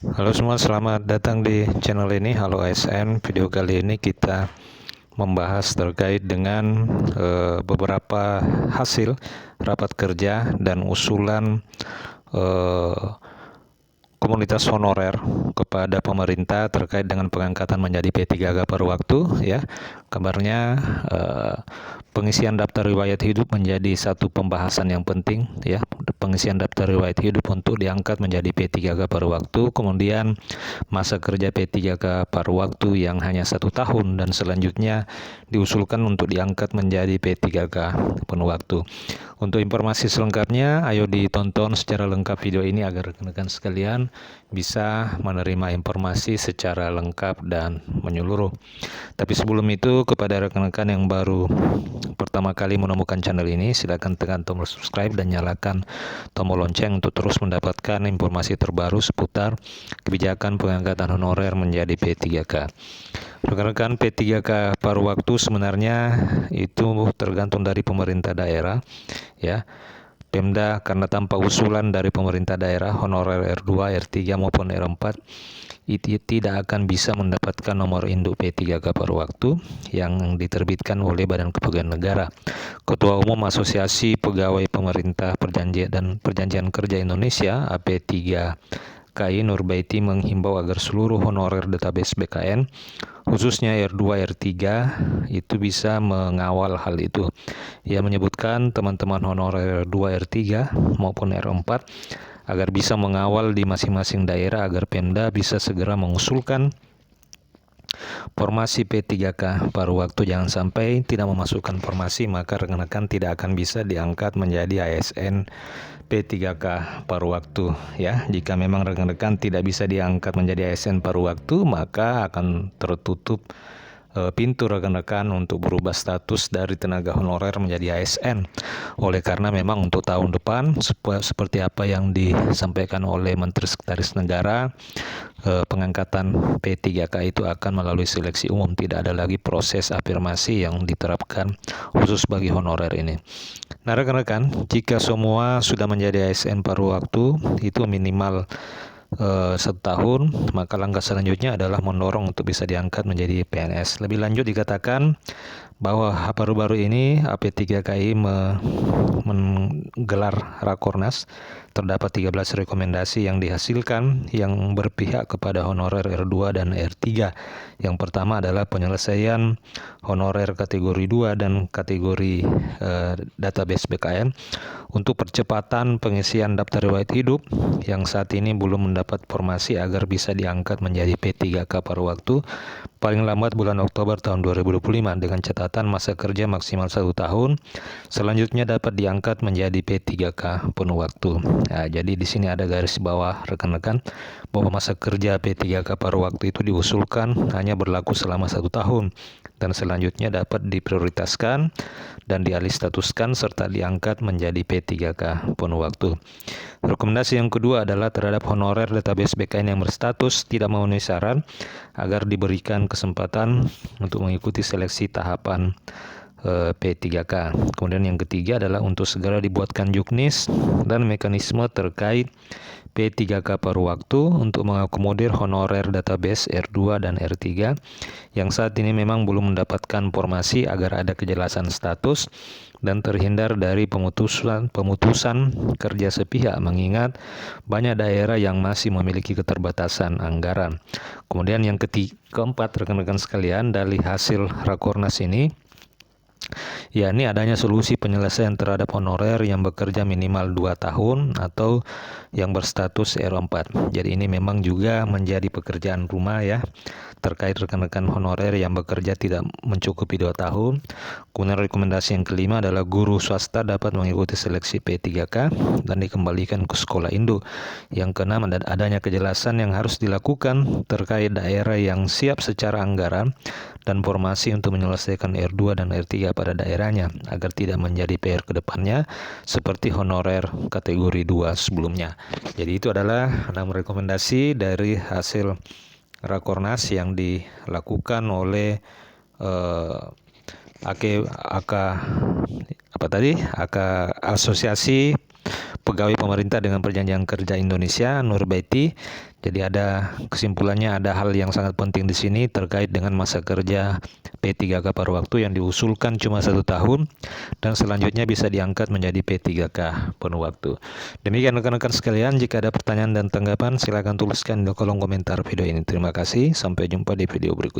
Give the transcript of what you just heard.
Halo semua, selamat datang di channel ini. Halo ASN. Video kali ini kita membahas terkait dengan beberapa hasil rapat kerja dan usulan eh, komunitas honorer kepada pemerintah terkait dengan pengangkatan menjadi P3K paruh waktu, ya. Kabarnya pengisian daftar riwayat hidup menjadi satu pembahasan yang penting, ya. Pengisian daftar riwayat hidup untuk diangkat menjadi P3K paruh waktu, kemudian masa kerja P3K paruh waktu yang hanya 1 tahun, dan selanjutnya diusulkan untuk diangkat menjadi P3K penuh waktu. Untuk informasi selengkapnya, ayo ditonton secara lengkap video ini agar rekan-rekan sekalian bisa menerima informasi secara lengkap dan menyeluruh. Tapi sebelum itu, kepada rekan-rekan yang baru pertama kali menemukan channel ini, silakan tekan tombol subscribe dan nyalakan tombol lonceng untuk terus mendapatkan informasi terbaru seputar kebijakan pengangkatan honorer menjadi P3K. Rekan-rekan, P3K paruh waktu sebenarnya itu tergantung dari pemerintah daerah, ya. Pemda karena tanpa usulan dari pemerintah daerah, honorer R2, R3 maupun R4 itu tidak akan bisa mendapatkan nomor induk P3K paruh waktu yang diterbitkan oleh Badan Kepegawaian Negara. Ketua Umum Asosiasi Pegawai Pemerintah Perjanjian Kerja Indonesia AP3KI Nurbaiti menghimbau agar seluruh honorer database BKN khususnya R2, R3 itu bisa mengawal hal itu. Ia menyebutkan teman-teman honorer R2, R3 maupun R4 agar bisa mengawal di masing-masing daerah agar Pemda bisa segera mengusulkan formasi P3K paruh waktu. Jangan sampai tidak memasukkan formasi, maka rekan-rekan tidak akan bisa diangkat menjadi ASN P3K paruh waktu, ya. Jika memang rekan-rekan tidak bisa diangkat menjadi ASN paruh waktu, maka akan tertutup pintu rekan-rekan untuk berubah status dari tenaga honorer menjadi ASN. Oleh karena memang untuk tahun depan seperti apa yang disampaikan oleh Menteri Sekretaris Negara, pengangkatan P3K itu akan melalui seleksi umum, tidak ada lagi proses afirmasi yang diterapkan khusus bagi honorer ini. Nah rekan-rekan, jika semua sudah menjadi ASN paruh waktu itu minimal 1 tahun, maka langkah selanjutnya adalah mendorong untuk bisa diangkat menjadi PNS. Lebih lanjut dikatakan bahwa baru-baru ini AP3KI menggelar Rakornas. Terdapat 13 rekomendasi yang dihasilkan yang berpihak kepada honorer R2 dan R3. Yang pertama adalah penyelesaian honorer kategori 2 dan kategori database BKN untuk percepatan pengisian daftar riwayat hidup yang saat ini belum mendapat formasi agar bisa diangkat menjadi P3K paruh waktu paling lambat bulan Oktober tahun 2025 dengan catatan masa kerja maksimal 1 tahun, selanjutnya dapat diangkat menjadi P3K penuh waktu. Nah, jadi di sini ada garis bawah rekan-rekan bahwa masa kerja P3K paruh waktu itu diusulkan hanya berlaku selama 1 tahun dan selanjutnya dapat diprioritaskan dan dialih statuskan serta diangkat menjadi P3K penuh waktu. Rekomendasi yang kedua adalah terhadap honorer database BKN yang berstatus tidak memenuhi syarat agar diberikan kesempatan untuk mengikuti seleksi tahapan P3K. Kemudian yang ketiga adalah untuk segera dibuatkan juknis dan mekanisme terkait P3K paruh waktu untuk mengakomodir honorer database R2 dan R3 yang saat ini memang belum mendapatkan formasi agar ada kejelasan status dan terhindar dari pemutusan kerja sepihak, mengingat banyak daerah yang masih memiliki keterbatasan anggaran. Kemudian yang keempat rekan-rekan sekalian, dari hasil Rakornas ini yakni adanya solusi penyelesaian terhadap honorer yang bekerja minimal 2 tahun atau yang berstatus R4. Jadi ini memang juga menjadi pekerjaan rumah, ya, terkait rekan-rekan honorer yang bekerja tidak mencukupi 2 tahun. Kemudian rekomendasi yang kelima adalah guru swasta dapat mengikuti seleksi P3K dan dikembalikan ke sekolah induk. Yang keenam, adanya kejelasan yang harus dilakukan terkait daerah yang siap secara anggaran dan formasi untuk menyelesaikan R2 dan R3 pada daerahnya agar tidak menjadi PR ke depannya seperti honorer kategori 2 sebelumnya. Jadi itu adalah 6 rekomendasi dari hasil Rakornas yang dilakukan oleh Asosiasi pegawai pemerintah dengan perjanjian kerja Indonesia, Nurbaiti. Jadi ada kesimpulannya, ada hal yang sangat penting di sini terkait dengan masa kerja P3K paruh waktu yang diusulkan cuma 1 tahun dan selanjutnya bisa diangkat menjadi P3K penuh waktu. Demikian rekan-rekan sekalian, jika ada pertanyaan dan tanggapan silakan tuliskan di kolom komentar video ini. Terima kasih, sampai jumpa di video berikutnya.